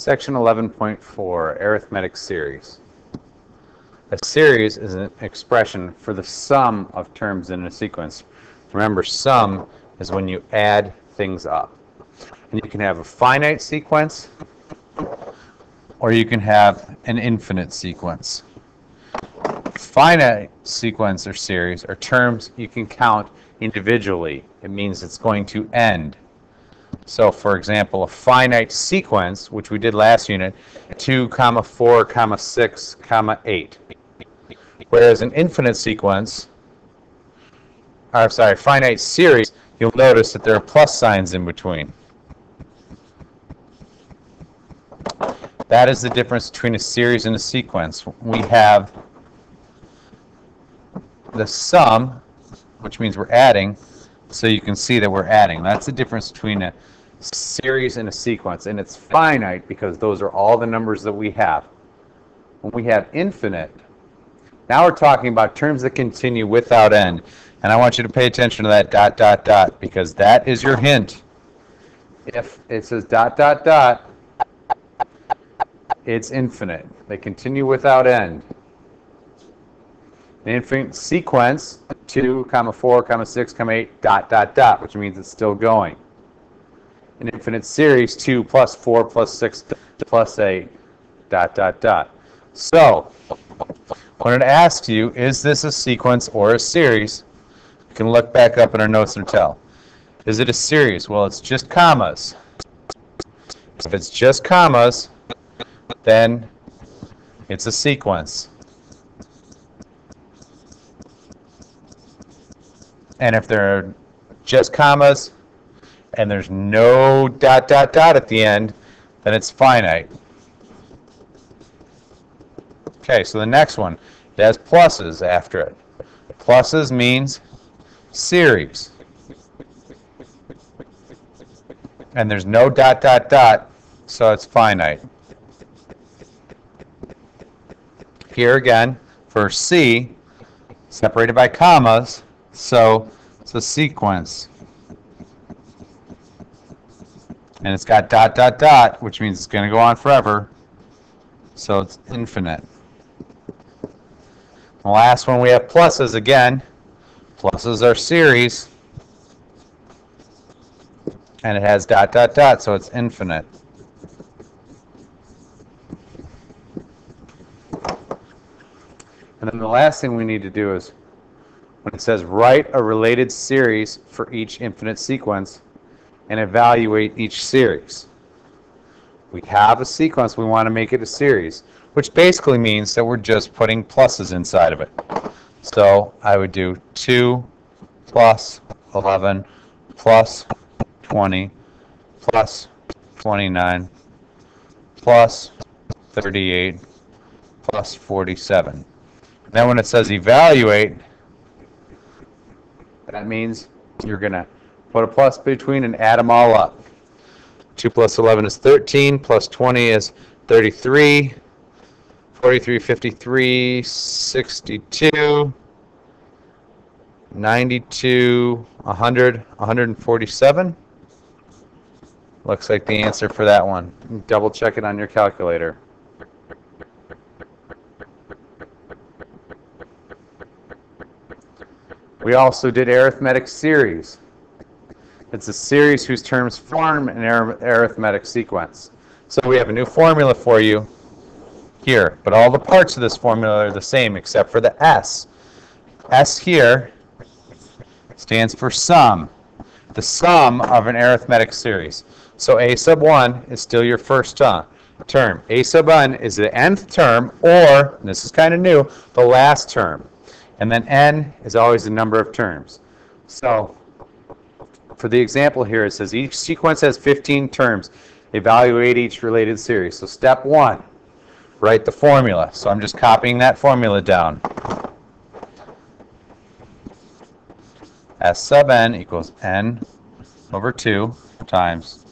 Section 11.4, Arithmetic Series. A series is an expression for the sum of terms in a sequence. Remember, sum is when you add things up. And you can have a finite sequence, or you can have an infinite sequence. Finite sequence or series are terms you can count individually. It means it's going to end. So, for example, a finite sequence, which we did last unit, 2, 4, 6, 8. Whereas an infinite sequence, finite series, you'll notice that there are plus signs in between. That is the difference between a series and a sequence. We have the sum, which means we're adding, so you can see that we're adding. That's the difference between a series and a sequence, and it's finite because those are all the numbers that we have. When we have infinite, now we're talking about terms that continue without end, and I want you to pay attention to that ... because that is your hint. If it says ... it's infinite. They continue without end. An infinite sequence, 2, 4, 6, 8, ... which means it's still going. An infinite series, 2 plus 4 plus 6 plus 8, ... So, when it asks you, is this a sequence or a series, you can look back up in our notes and tell. Is it a series? Well, it's just commas. If it's just commas, then it's a sequence. And if there are just commas and there's no ... at the end, then it's finite. Okay, so the next one, it has pluses after it. Pluses means series. And there's no ... so it's finite. Here again, for C, separated by commas, so it's a sequence. And it's got ... which means it's going to go on forever, so it's infinite. The last one, we have pluses again. Pluses are series, and it has ... so it's infinite. And then the last thing we need to do is, when it says write a related series for each infinite sequence and evaluate each series. We have a sequence, we want to make it a series, which basically means that we're just putting pluses inside of it. So I would do 2 plus 11 plus 20 plus 29 plus 38 plus 47. Then when it says evaluate, that means you're going to put a plus between and add them all up. 2 plus 11 is 13, plus 20 is 33, 43, 53, 62, 92, 100, 147. Looks like the answer for that one. Double check it on your calculator. We also did arithmetic series. It's a series whose terms form an arithmetic sequence. So we have a new formula for you here, but all the parts of this formula are the same except for the S. S here stands for sum, the sum of an arithmetic series. So a sub 1 is still your first term. A sub n is the nth term, or, and this is kind of new, the last term. And then n is always the number of terms. So for the example here, it says each sequence has 15 terms. Evaluate each related series. So step 1, write the formula. So I'm just copying that formula down. S sub n equals n over 2 times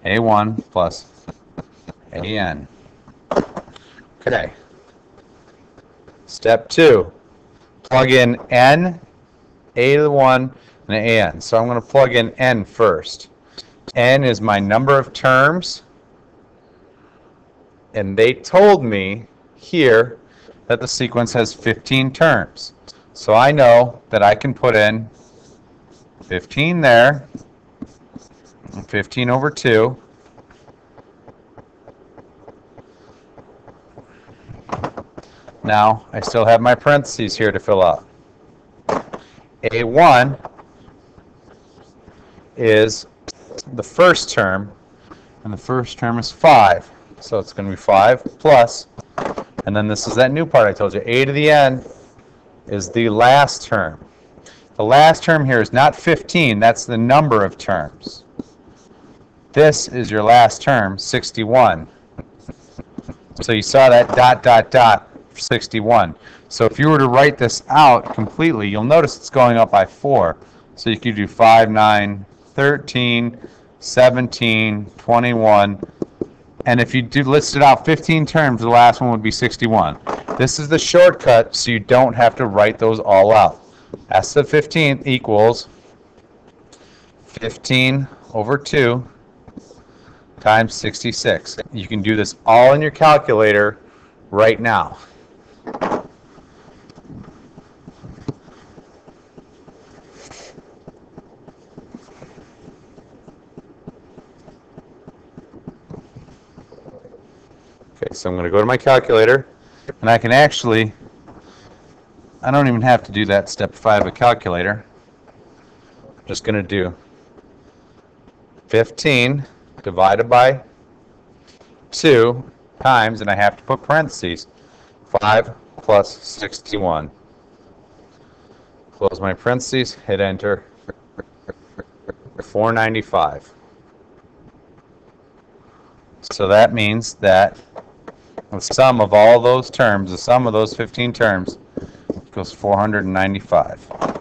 a1 plus an. Okay. Step 2. Plug in n, a to the 1, and an. So I'm going to plug in n first. N is my number of terms And they told me here that the sequence has 15 terms. So I know that I can put in 15 there, and 15 over 2. Now, I still have my parentheses here to fill out. A1 is the first term, and the first term is 5. So it's going to be 5 plus, and then this is that new part I told you. A to the n is the last term. The last term here is not 15, that's the number of terms. This is your last term, 61. So you saw that dot, dot, dot, 61. So if you were to write this out completely, you'll notice it's going up by 4. So you could do 5, 9, 13, 17, 21. And if you do list it out 15 terms, the last one would be 61. This is the shortcut so you don't have to write those all out. S to the 15th equals 15 over 2 times 66. You can do this all in your calculator right now. Okay, so I'm going to go to my calculator, and I can actually, I don't even have to do that step 5 of a calculator. I'm just going to do 15 divided by 2 times, and I have to put parentheses, 5 plus 61. Close my parentheses, hit enter, 495. So that means that the sum of all those terms, the sum of those 15 terms, equals 495.